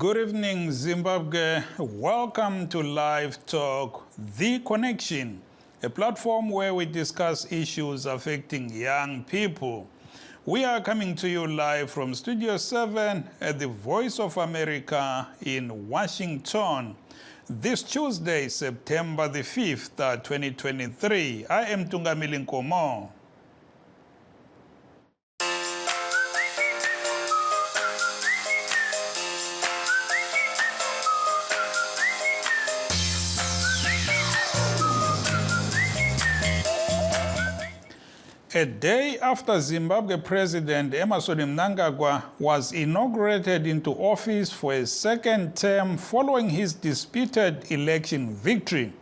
Good evening, Zimbabwe. Welcome to Livetalk, The Connection, a platform where we discuss issues affecting young people. We are coming to you live from Studio 7 at the Voice of America in Washington. This Tuesday, September the 5th, 2023. I am Tungamili Nkomo. A day after Zimbabwe President Emmerson Mnangagwa was inaugurated into office for a second term following his disputed election victory,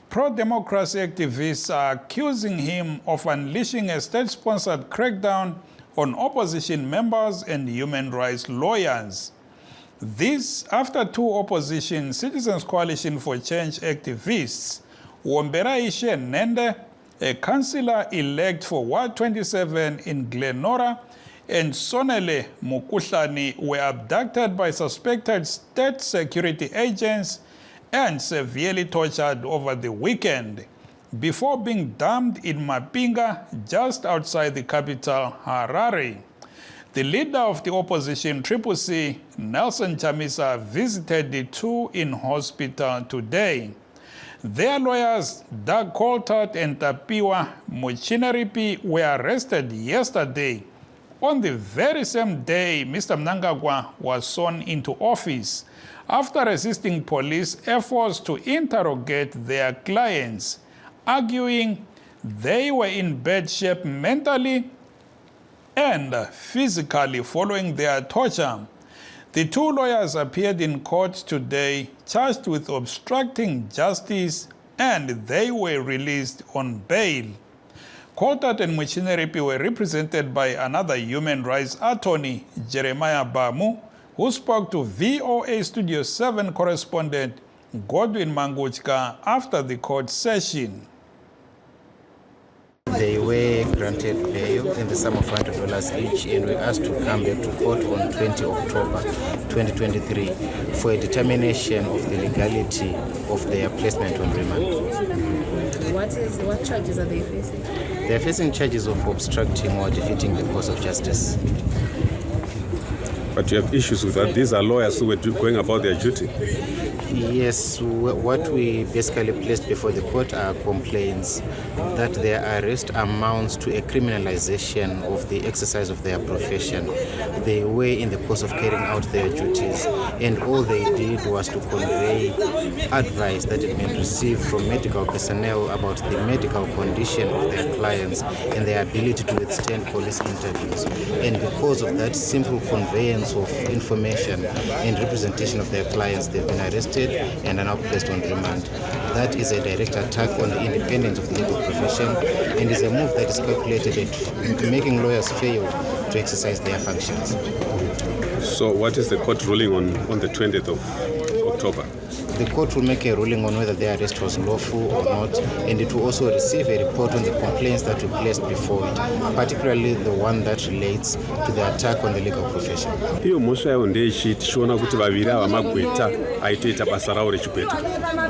pro-democracy activists are accusing him of unleashing a state-sponsored crackdown on opposition members and human rights lawyers. This after two opposition Citizens Coalition for Change activists, Wombera Ishe Nende, a councillor-elect for Ward 27 in Glenora, and Sonele Mukuhlani were abducted by suspected state security agents and severely tortured over the weekend before being dumped in Mapinga, just outside the capital, Harare. The leader of the opposition, CCC, Nelson Chamisa, visited the two in hospital today. Their lawyers, Doug Coltart and Tapiwa Muchineripi, were arrested yesterday, on the very same day Mr. Mnangagwa was sworn into office, after resisting police efforts to interrogate their clients, arguing they were in bad shape mentally and physically following their torture. The two lawyers appeared in court today, charged with obstructing justice, and they were released on bail. Coltart and Muchineripi were represented by another human rights attorney, Jeremiah Bamu, who spoke to VOA Studio 7 correspondent Godwin Manguchka after the court session. They were granted bail in the sum of $100 each and were asked to come back to court on 20 October 2023 for a determination of the legality of their placement on remand. What charges are they facing? They are facing charges of obstructing or defeating the course of justice. But you have issues with that? These are lawyers who were going about their duty? Yes, what we basically placed before the court are complaints that their arrest amounts to a criminalization of the exercise of their profession. They were in the course of carrying out their duties, and all they did was to convey advice that had been received from medical personnel about the medical condition of their clients and their ability to withstand police interviews. And because of that simple conveyance of information and representation of their clients, they've been arrested and are now placed on remand. That is a direct attack on the independence of the legal profession and is a move that is calculated at making lawyers fail to exercise their functions. So what is the court ruling on the 20th of October? The court will make a ruling on whether their arrest was lawful or not, and it will also receive a report on the complaints that were placed before it, particularly the one that relates to the attack on the legal profession. Iyo mhosva yayo ndeichiona kuti vaviri ava magweta aitoita basa ravo rechigweta.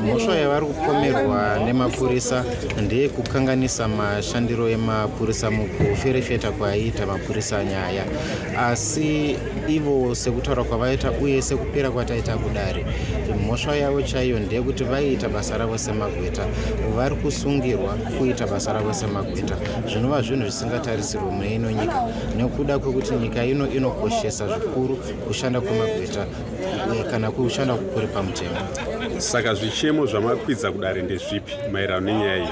Mhosva yavari kupomerwa nemapurisa ndeyekukanganisa mashandiro emapurisa mukuferefeta kwaiita mapurisa nyaya, asi ivo sekutaura kwavaita uye sekupera kwataita kudare, mhosva yavo chaiyo ndeyekuti vaiita basa ravo semagweta, vari kusungirwa kuita basa ravo semagweta, zvinova zvinhu zvisingatarisirwe mune ino nyika nekuda kwekuti nyika ino inokoshesa zvikuru kushanda kwemagweta kana kushanda kukuri pamutemo. Saka zvichemo zvamakwidza kudare ndezvipi maererano nenyaya iyi?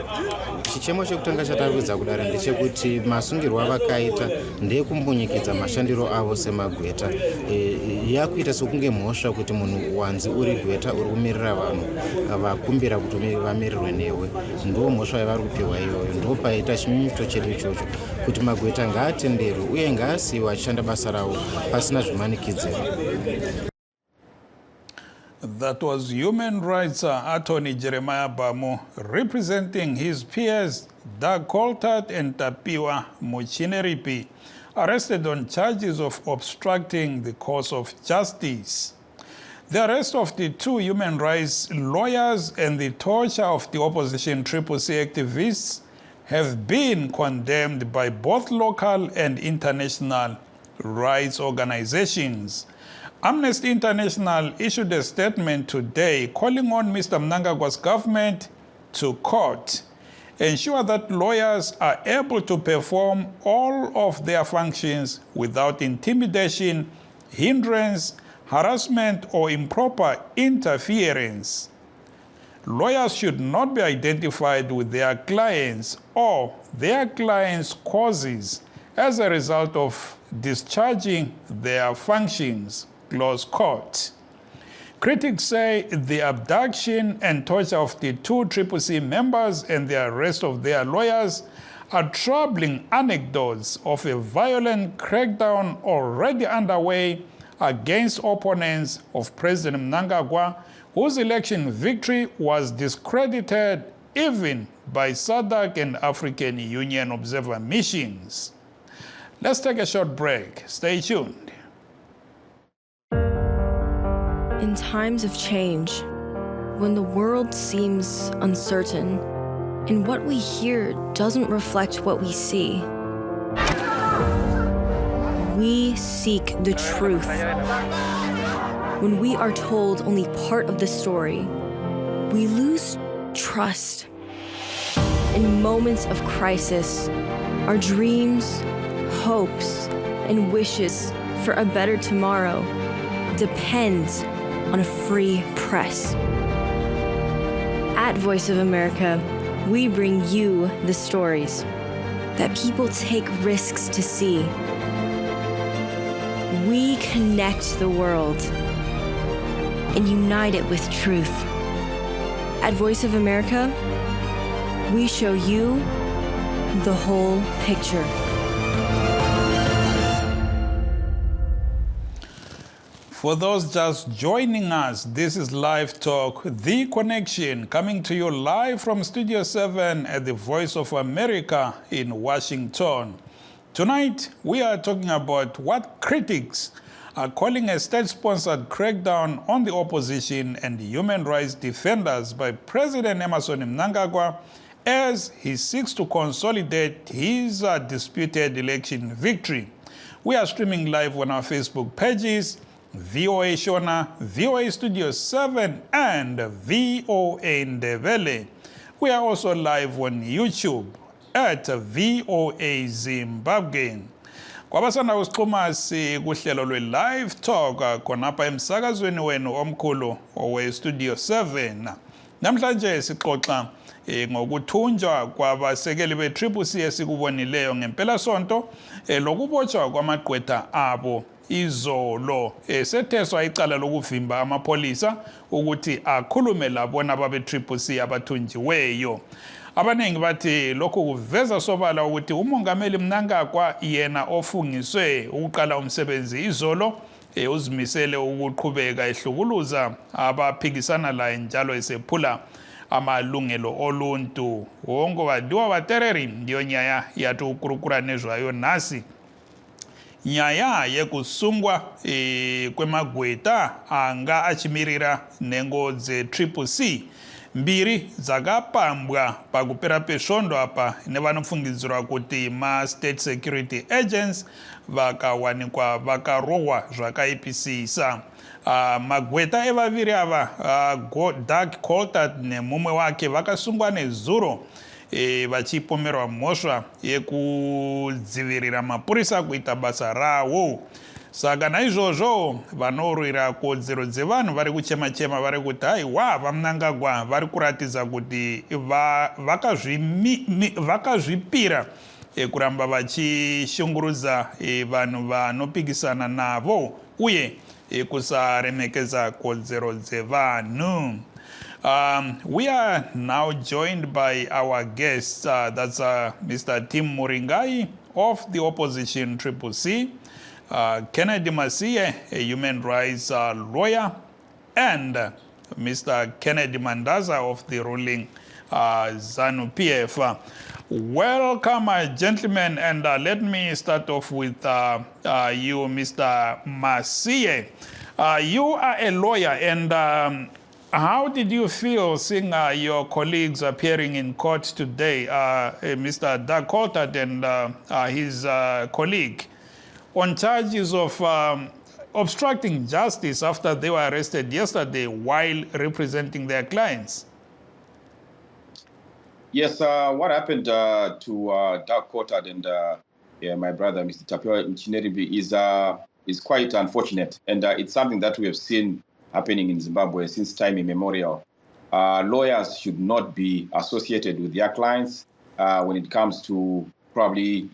Chichemo chekutanga chatarikwidza kudare ndechekuti masungirwo avakaita ndeyekumbunyikidza mashandiro avo semagweta. Yakuita sokunge mhosva kuti munhu wanzi uri gweta uri kumirira vanhu vakumbira kuti vamirirwe newe. Ndo mhosva yavari kupiwa iyoyo. Ndo paita chinyunyuto chedu ichocho kuti magweta ngaatenderwe uye ngaasiyiwe achishanda basa ravo pasina zvimanikidziro. That was human rights attorney Jeremiah Bamu representing his peers Doug Coltart and Tapiwa Muchineripi, arrested on charges of obstructing the course of justice. The arrest of the 2 human rights lawyers and the torture of the opposition CCC activists have been condemned by both local and international rights organizations. Amnesty International issued a statement today calling on Mr. Mnangagwa's government to court, ensure that lawyers are able to perform all of their functions without intimidation, hindrance, harassment, or improper interference. Lawyers should not be identified with their clients or their clients' causes as a result of discharging their functions. Close quote. Critics say the abduction and torture of the 2 CCC members and the arrest of their lawyers are troubling anecdotes of a violent crackdown already underway against opponents of President Mnangagwa, whose election victory was discredited even by SADC and African Union observer missions. Let's take a short break. Stay tuned. In times of change, when the world seems uncertain and what we hear doesn't reflect what we see, we seek the truth. When we are told only part of the story, we lose trust. In moments of crisis, our dreams, hopes, and wishes for a better tomorrow depends on a free press. At Voice of America, we bring you the stories that people take risks to see. We connect the world and unite it with truth. At Voice of America, we show you the whole picture. For those just joining us, this is Live Talk, The Connection, coming to you live from Studio 7 at the Voice of America in Washington. Tonight, we are talking about what critics are calling a state-sponsored crackdown on the opposition and human rights defenders by President Emmerson Mnangagwa as he seeks to consolidate his disputed election victory. We are streaming live on our Facebook pages, VOA Shona, VOA Studio 7, and VOA Ndebele. We are also live on YouTube at VOA Zimbabwe. Kwabasanda usixhuma kuhlelo lwe-Live Talk khonapha emsakazweni wenu omkhulu owe-Studio 7. Namhlanje sixoxa ngokuthunjwa kwabasekeli be-CCC esikubonileyo ngempelasonto lokubotshwa kwamagqwetha abo izolo setheswa icala lokuvimba amapholisa ukuthi akhulume labona babe-CCC abathunjiweyo. Abaningi bathi lokhu kuveza sobala ukuthi umongameli Mnangagwa yena ofungiswe ukuqala umsebenzi izolo uzimisele ukuqhubeka ehlukuluza abaphikisana laye njalo esephula amalungelo oluntu. Wonke wadiwa batereri ndiyo nyaya yathi ukurukura nezwayo nasi. Nyaya yekusungwa kwemagweta anga achimirira nengo ze-CCC mbiri zakapambwa pakupera pesvondo apa nevanofungidzirwa kuti ma-state security agents vakawanikwa vakarohwa zvakaipisisa. Magweta evaviri ava Doug Coulter nemumwe wake vakasungwa nezuro vachipomerwa mhosva yekudzivirira mapurisa kuita basa rawo. Saka naizvozvo vanorwira kodzero dzevanhu vari kuchema-chema vari kuti haiwa vaMnangagwa vari kuratidza kuti vakazvipira kuramba vachishungurudza vanhu vanopikisana navo uye kusaremekeza kodzero dzevanhu. We are now joined by our guests, that's Mr. Tim Muringai of the opposition CCC, Kennedy Masie, a human rights lawyer, and Mr. Kennedy Mandaza of the ruling ZANU-PF. Welcome, gentlemen, and let me start off with you, Mr. Masie. You are a lawyer, and how did you feel seeing your colleagues appearing in court today, Mr. Doug Coulthard and his colleague, on charges of obstructing justice after they were arrested yesterday while representing their clients? Yes, what happened to Doug Coulthard and my brother, Mr. Tapio Mchineribi, is quite unfortunate, and it's something that we have seen happening in Zimbabwe since time immemorial. Lawyers should not be associated with their clients when it comes to probably,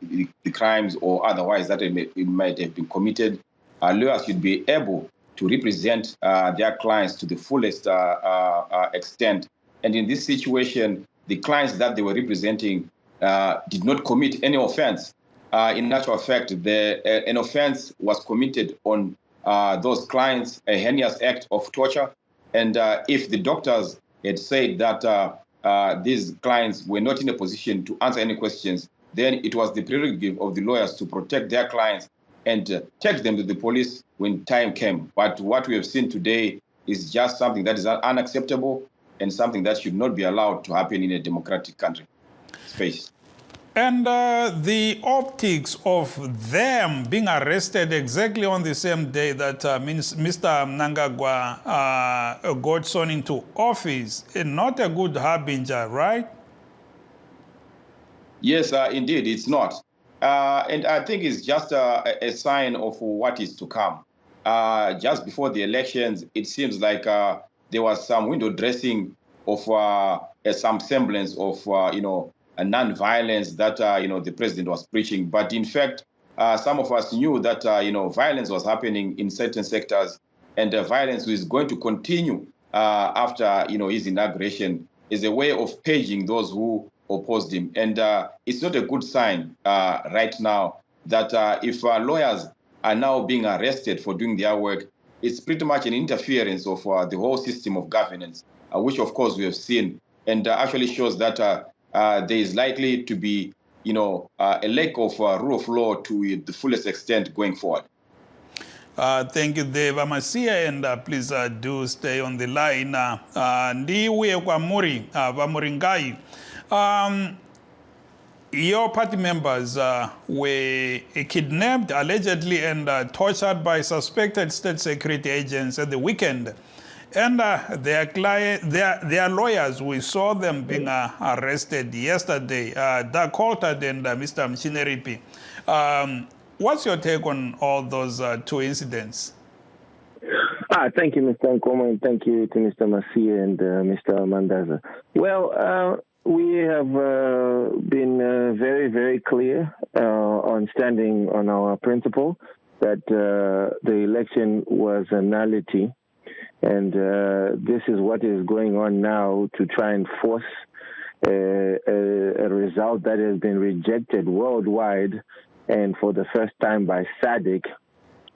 the crimes or otherwise that it might have been committed. Lawyers should be able to represent their clients to the fullest extent. And in this situation, the clients that they were representing did not commit any offense. In actual fact, an offense was committed on those clients, a heinous act of torture. And if the doctors had said that these clients were not in a position to answer any questions, then it was the prerogative of the lawyers to protect their clients and take them to the police when time came. But what we have seen today is just something that is unacceptable and something that should not be allowed to happen in a democratic country space. And the optics of them being arrested exactly on the same day that Mr. Mnangagwa got sworn into office, not a good harbinger, right? Yes, indeed, it's not. And I think it's just a sign of what is to come. Just before the elections, it seems like there was some window dressing of some semblance of, a non-violence that, the president was preaching. But in fact, some of us knew that, violence was happening in certain sectors, and violence is going to continue after, his inauguration is a way of paging those who opposed him. And it's not a good sign right now that if lawyers are now being arrested for doing their work, it's pretty much an interference of the whole system of governance, which of course we have seen, and actually shows that there is likely to be, a lack of rule of law to the fullest extent going forward. Thank you, Dave Amasia, and please do stay on the line. Ndiwe kwa muri, Vamuringai. Your party members were kidnapped allegedly and tortured by suspected state security agents at the weekend. And their lawyers, we saw them being arrested yesterday, Doug Coulthard and Mr. Mchineripi. What's your take on all those two incidents? Thank you, Mr. Nkoma, and thank you to Mr. Masia and Mr. Mandaza. Well, we have been very, very clear on standing on our principle that the election was a nullity. And this is what is going on now to try and force a result that has been rejected worldwide and for the first time by SADC,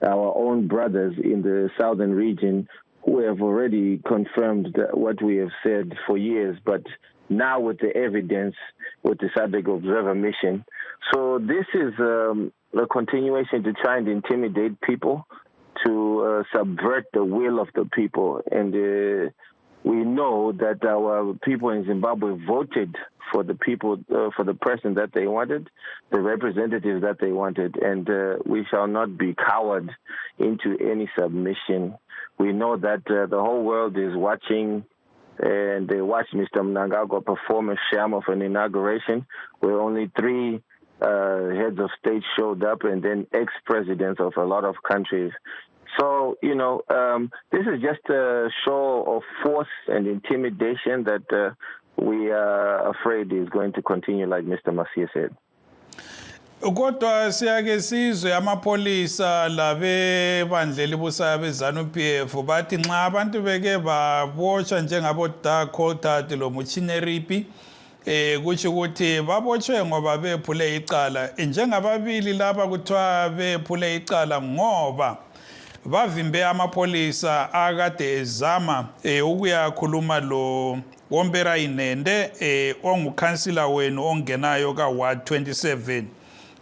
our own brothers in the southern region, who have already confirmed what we have said for years, but now with the evidence, with the SADC Observer Mission. So this is a continuation to try and intimidate people, to subvert the will of the people. And we know that our people in Zimbabwe voted for the people, for the person that they wanted, the representatives that they wanted. And we shall not be cowered into any submission. We know that the whole world is watching, and they watched Mr. Mnangagwa perform a sham of an inauguration where only 3 heads of state showed up, and then ex-presidents of a lot of countries. So, this is just a show of force and intimidation that we are afraid is going to continue, like Mr. Masia said. Kodwa siyake sizwe amapolisa labe bandleli busayo beZANU-PF bathi nxa abantu beke babotshwa njengabo Doug Coulthard lo Mchineripi kuthi ukuthi babotshwe ngoba bephule icala njengababili laba kuthiwa bephule icala ngoba bavimbe amapolisa akade ezama ukuyakhuluma lo Wombera Inende ongukhansila wenu ongenayo ka Ward 27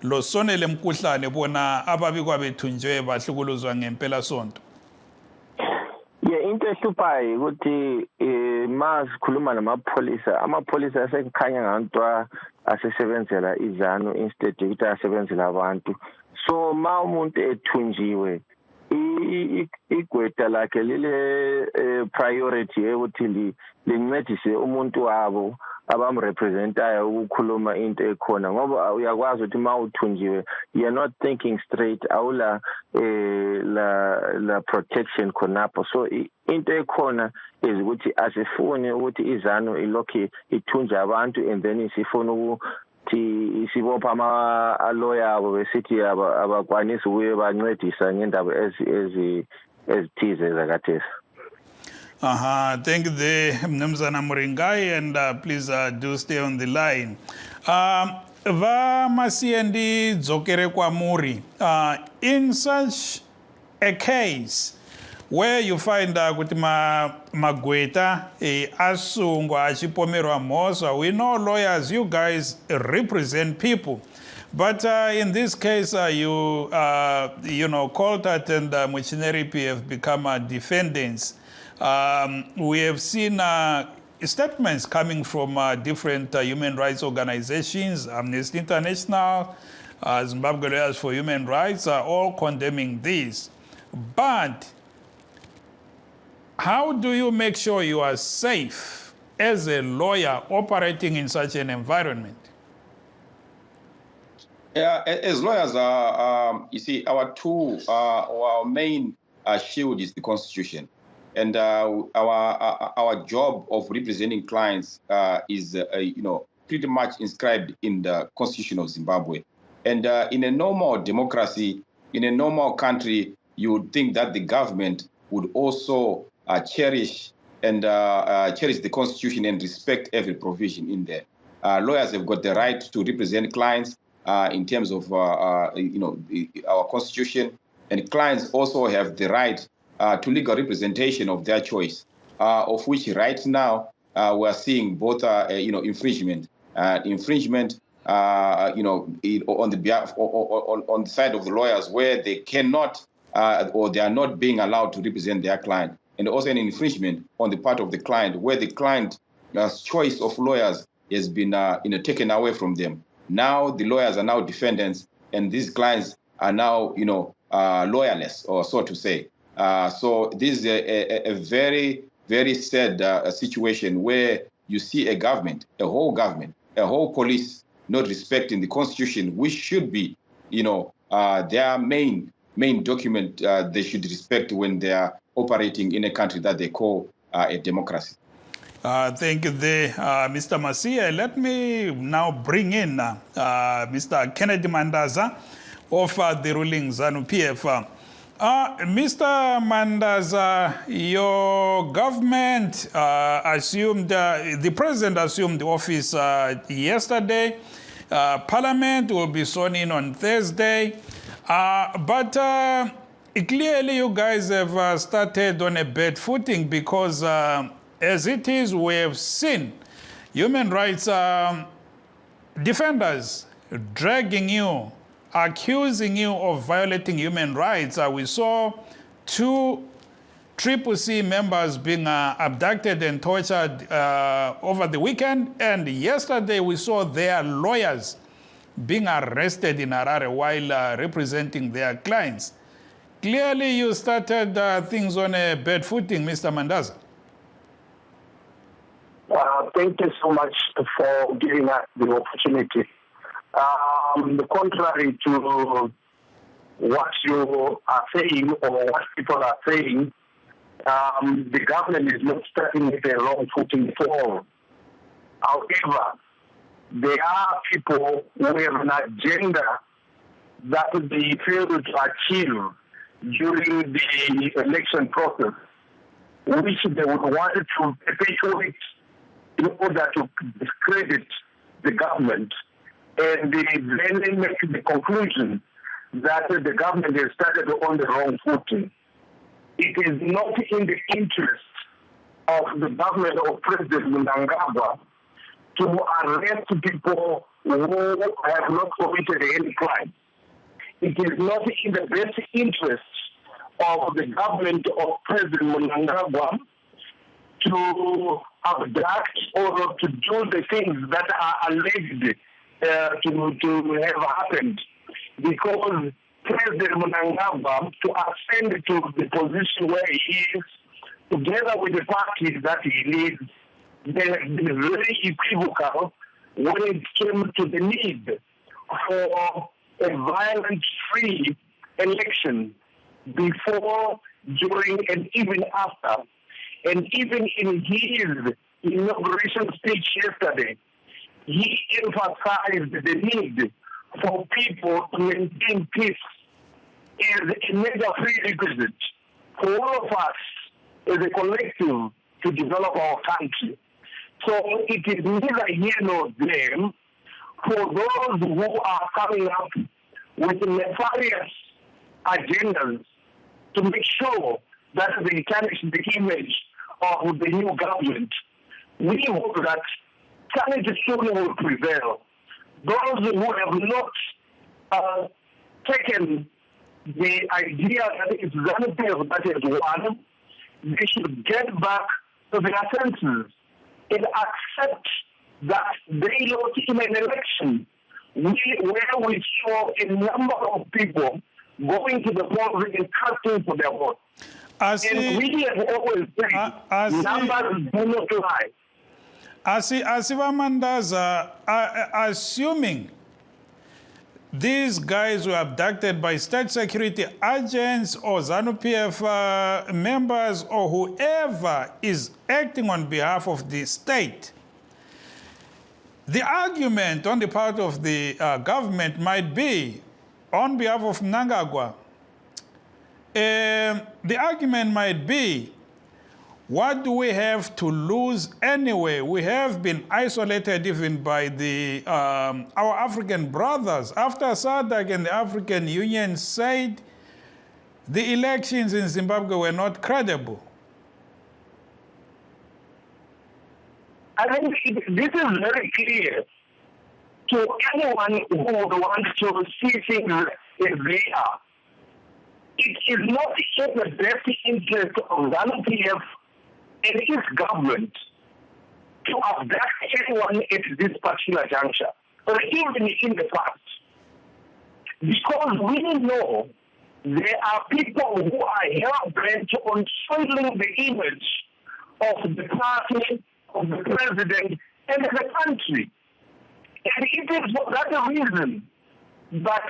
lo sonele mkhuhlane bona ababikwa bethunjwe bahlukuluzwa ngempela sonto. Yeah, into ehluphayo ukuthi masikhuluma amapholisa asekhanya ngantwa asesebenzela izanu instead ukuthi asebenzela abantu. So ma umuntu ethunjiwe igweta lakhe lile priority ukuthi lincedise umuntu wabo abamrepresentayo ukukhuluma into ekhona ngoba uyakwazi ukuthi ma uthunjiwe you're not thinking straight awula la protection khonapho. So into ekhona is ukuthi asifuni ukuthi izanu ilokhu ithunja abantu and then isifuna ukuthi isibopha ama-lawyer abo besithi abakwanisi ukuye bancedisa ngendaba ezithize zakathesi. Thank you, Mnumzana Muringai, and please do stay on the line. Va Masiendi Dzokere Kwamuri, in such a case where you find kuti magweta asungwa achipomerwa mhosva, we know lawyers, you guys represent people. But in this case, you know, Coltat and Muchineri have become defendants. We have seen statements coming from different human rights organizations, Amnesty International, Zimbabwe Lawyers for Human Rights, are all condemning this. But how do you make sure you are safe as a lawyer operating in such an environment? Yeah, as lawyers, you see, our main shield is the Constitution. And our job of representing clients is, pretty much inscribed in the Constitution of Zimbabwe. And in a normal democracy, in a normal country, you would think that the government would also cherish the Constitution and respect every provision in there. Lawyers have got the right to represent clients in terms of our Constitution, and clients also have the right to legal representation of their choice, of which right now we are seeing both, infringement, on the behalf on the side of the lawyers where they cannot or they are not being allowed to represent their client, and also an infringement on the part of the client where the client's choice of lawyers has been taken away from them. Now the lawyers are now defendants, and these clients are now lawyerless, or so to say. So this is a very, very sad situation where you see a whole police not respecting the Constitution, which should be, their main document they should respect when they are operating in a country that they call a democracy. Thank you, Mr. Masia. Let me now bring in Mr. Kennedy Mandaza of the ruling ZANU-PF. Mr. Mandaza, your government assumed, the president assumed office yesterday. Parliament will be sworn in on Thursday. But clearly you guys have started on a bad footing because as it is, we have seen human rights defenders dragging you, accusing you of violating human rights. We saw 2 CCC members being abducted and tortured over the weekend, and yesterday we saw their lawyers being arrested in Harare while representing their clients. Clearly you started things on a bad footing, Mr. Mandaza. Thank you so much for giving us the opportunity. Contrary to what you are saying or what people are saying, the government is not starting with a wrong footing at all. However, there are people who have an agenda that they failed to achieve during the election process, which they would want to perpetuate in order to discredit the government. And then they make the conclusion that the government has started on the wrong footing. It is not in the interest of the government of President Mnangagwa to arrest people who have not committed any crime. It is not in the best interest of the government of President Mnangagwa to abduct or to do the things that are alleged to have happened, because President Mnangagwa, to ascend to the position where he is, together with the parties that he leads, they have been very equivocal when it came to the need for a violence-free election before, during, and even after. And even in his inauguration speech yesterday, he emphasized the need for people to maintain peace as a major prerequisite for all of us as a collective to develop our country. So it is neither here nor there for those who are coming up with nefarious agendas to make sure that they tarnish the image of the new government. We hope that sanity soon will prevail. Those who have not taken the idea that it's ZANU-PF that has won, they should get back to their senses and accept that they lost in an election where we saw a number of people going to the polls and casting for their vote. And we have always said, numbers do not lie. Asiva Mandaza, assuming these guys were abducted by state security agents or ZANU-PF members or whoever is acting on behalf of the state, the argument on the part of the government might be, on behalf of Mnangagwa, the argument might be, what do we have to lose anyway? We have been isolated even by the our African brothers. After SADC and the African Union said the elections in Zimbabwe were not credible. I think this is very clear to anyone who would want to see things as they are. It is not in the best interest of ZANU-PF and its government to abduct anyone at this particular juncture, or even in the past. Because we know there are people who are hell-bent on soiling the image of the party, of the president, and the country. And it is for that reason that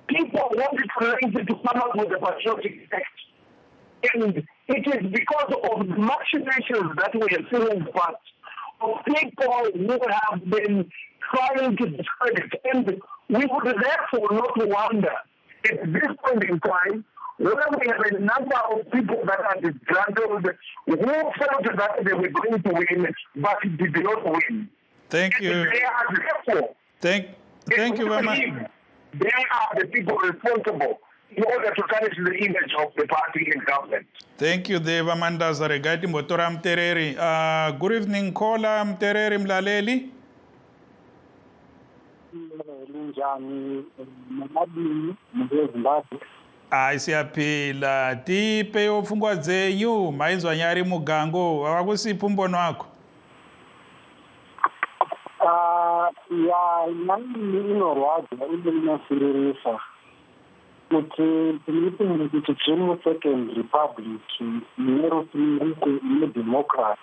people wanted to come up with a patriotic text. And it is because of the machinations that we have seen in the past, of people who have been trying to discredit. And we would therefore not wonder at this point in time whether we have a number of people that are disgruntled who felt that they were going to win but did not win. Thank you. And they are therefore, thank you very much. They are the people responsible in order to tarnish the image of the party and government. Thank you, Deva Mandaza. Regarding Motora Mtereri. Good evening, caller Mtereri Mlaleli. Siyaphila. Tipe ofungwa dzenyu maizwa nyari mugango wakusipa mbono wako. Nani inorwadza inde inofiririsa kuti tinipinde kuti tiri mu-second republic nerusununguko nedemocracy,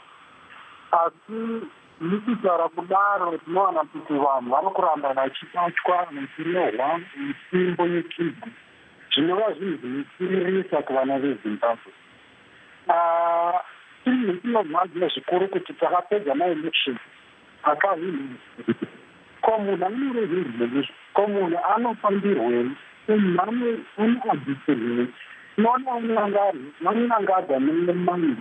asi nikutaura kudaro tinowana kuti vanhu vari kuramba vachibatwa vachirehwa misimbo yekibhu, zvinova zvinhu zvinofiririsa kuvana vezimbabwe. Chinhu chinorwadzira zvikuru kuti takapedza maelection akazvinhu ko munhu anorezirwei, ko munhu anofambirwei, munhu anoadzisirwei. Tinoona vanonyangadza nemamwe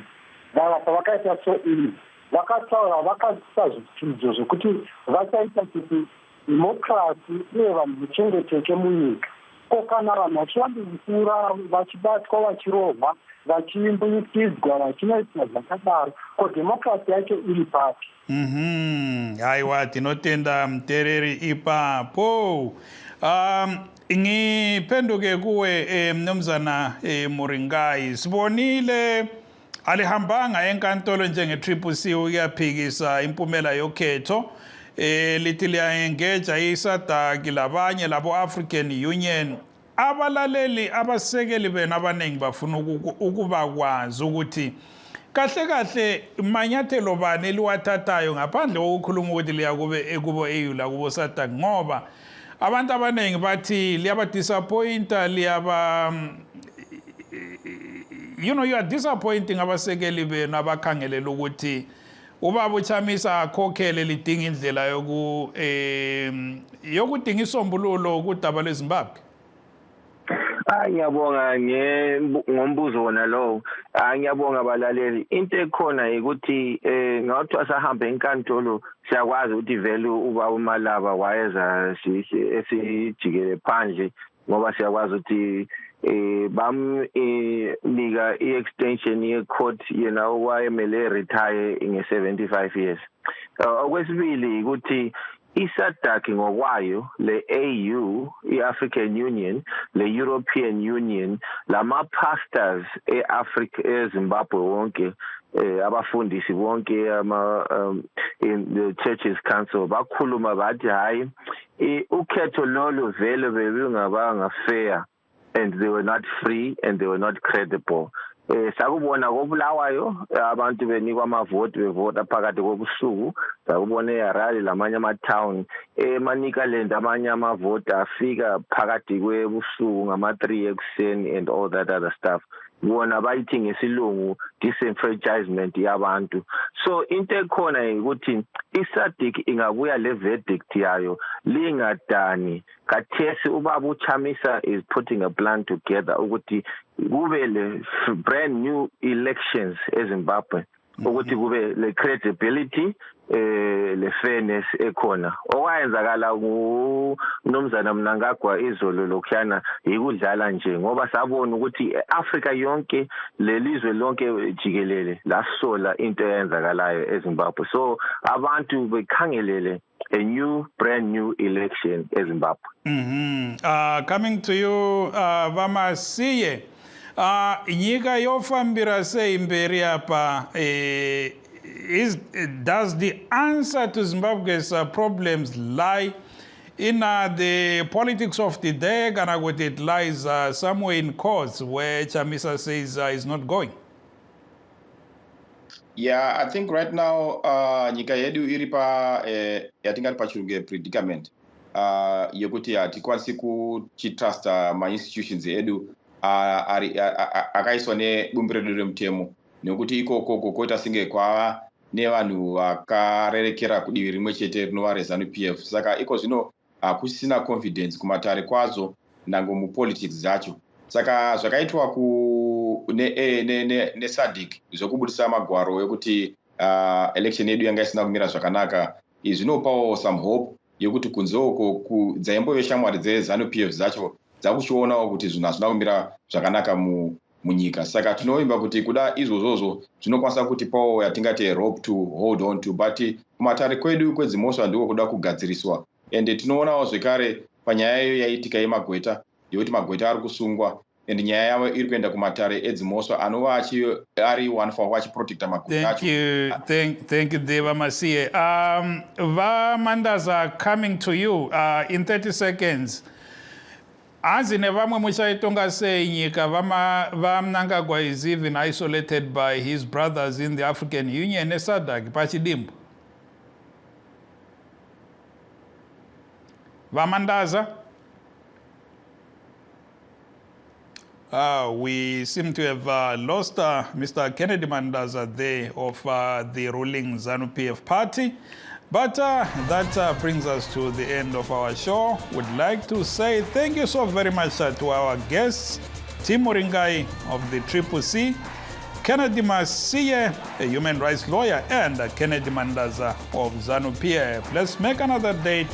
vava vakaita so ini vakataura vakaisa zvitudzo zvokuti vachaita kuti democracy uye vanhu vachengeteke munyika. Ko kana vanhu vachivandikura vachibatwa vachirohwa vachimbuyikidzwa vachinoita zvakadaro, ko democracy yacho iri papi? Haiwa, tinotenda Mtereri ipapo. Ngiphenduke kuwe mnumzana Muringai, sibonile alihambanga enkantolo njenge-Triple C ukuyaphikisa impumela yokhetho lithi liya-engeja iSADC labanye labo African Union. Abalaleli abasekeli bena abaningi bafuna ukuba kwazi ukuthi kahle kahle manyathelo bani eliwathathayo ngaphandle kokukhuluma ukuthi liya kubo EU la kubo SADC, ngoba abantu abaningi bathi liyaba disappointa, liyaba you are disappointing abasekeli benu abakhangelela ukuthi ubaba uChamisa akhokhele lidinga indlela yokudinga isombululo kudaba lweZimbabwe. Ngiyabonga ngombuzo wona lowo. Ngiyabonga abalaleli. Into ekhona ukuthi ngathi asahambe enkantolo siyakwazi ukuthi vele uba uMalaba wayeza esijikele phandle ngoba siyakwazi ukuthi nika i-extension ye-court yena wayemele retire nge-75 years. Okwesibili ukuthi iSADC ngokwayo, le AU, i-African Union, le European Union, lama pastors e-Africa, eZimbabwe wonke, abafundisi bonke in the Churches Council bakhuluma bathi hayi ukhetho lolu vele bebengabanga fair, and they were not free and they were not credible. Sakubona kobulawayo abantu benikwa amavoti bevota phakathi kobusuku, sakubona eHarare lamanye ama-town eManicaland amanye amavoti afika phakathi kwebusuku ngama-3 ekuseni and all that other stuff. Bona bayithi ngesilungu disenfranchisement yabantu. So into ekhona ukuthi iSADC ingabuya le verdict yayo lingadani. Kathesi ubaba uChamisa is putting a plan together ukuthi kube le brand new elections eZimbabwe, ukuthi kube le credibility le fairness ekhona. Okwayenzakala nguMnumzana Mnangagwa izolo lokhuyana ikudlala nje ngoba sabona ukuthi Africa yonke lelizwe lonke jikelele lasola into eyenzakalayo eZimbabwe. So abantu bekhangelele a brand new election eZimbabwe. Coming to you, Vamasiye, nyika yofambira seimberi apa does the answer to Zimbabwe's problems lie in the politics of the day, and what it lies somewhere in courts where Chamisa says is not going? Yeah, I think right now nyika yedu iripa yatingari pachirunge predicament yekuti hatikwanisi kuchitrasta ma-institutions edu akaiswa nebumbiro remutemo, nekuti ikoko koita singe kwava nevanhu vakarerekera kudivi rimwe chete rinova reZANU-PF. Saka iko zvino hakusina confidence kumatare kwazo nango mupolitics dzacho. Saka zvakaitwa neSADC zvokubudisa magwaro ekuti election yedu yanga isina kumira zvakanaka, zvinopawo some hope yekuti kunze uko dzaimbove shamwari dzeZANU-PF dzacho dzakuchionawo kuti zvinhu hazvina kumira zvakanaka munyika. Saka tinoimba kuti kuda izvozvozvo zvinokwanisa kuti pawo yatingati rope to hold on to, but kumatare kwedu kwedzimhosva ndiko kuda kugadziriswa. And tinoonawo zvekare panyaya yaitika yemagweta yekuti magweta ari kusungwa, and nyaya yavo iri kuenda kumatare edzimhosva anova ari one for achiprotecta magweta acho. Thank you, Deva Masiye. Vamandaza, coming to you in 30 seconds. As in vamwe muchaitonga sei nyika vaMnangagwa is even isolated by his brothers in the African Union neSADC pachidimbu. Vamandaza? We seem to have lost Mr. Kennedy Mandaza there of the ruling ZANU-PF party. But that brings us to the end of our show. Would like to say thank you so very much to our guests, Tim Muringai of the Triple C, Kennedy Masiye, a human rights lawyer, and Kennedy Mandaza of ZANU-PF. Let's make another date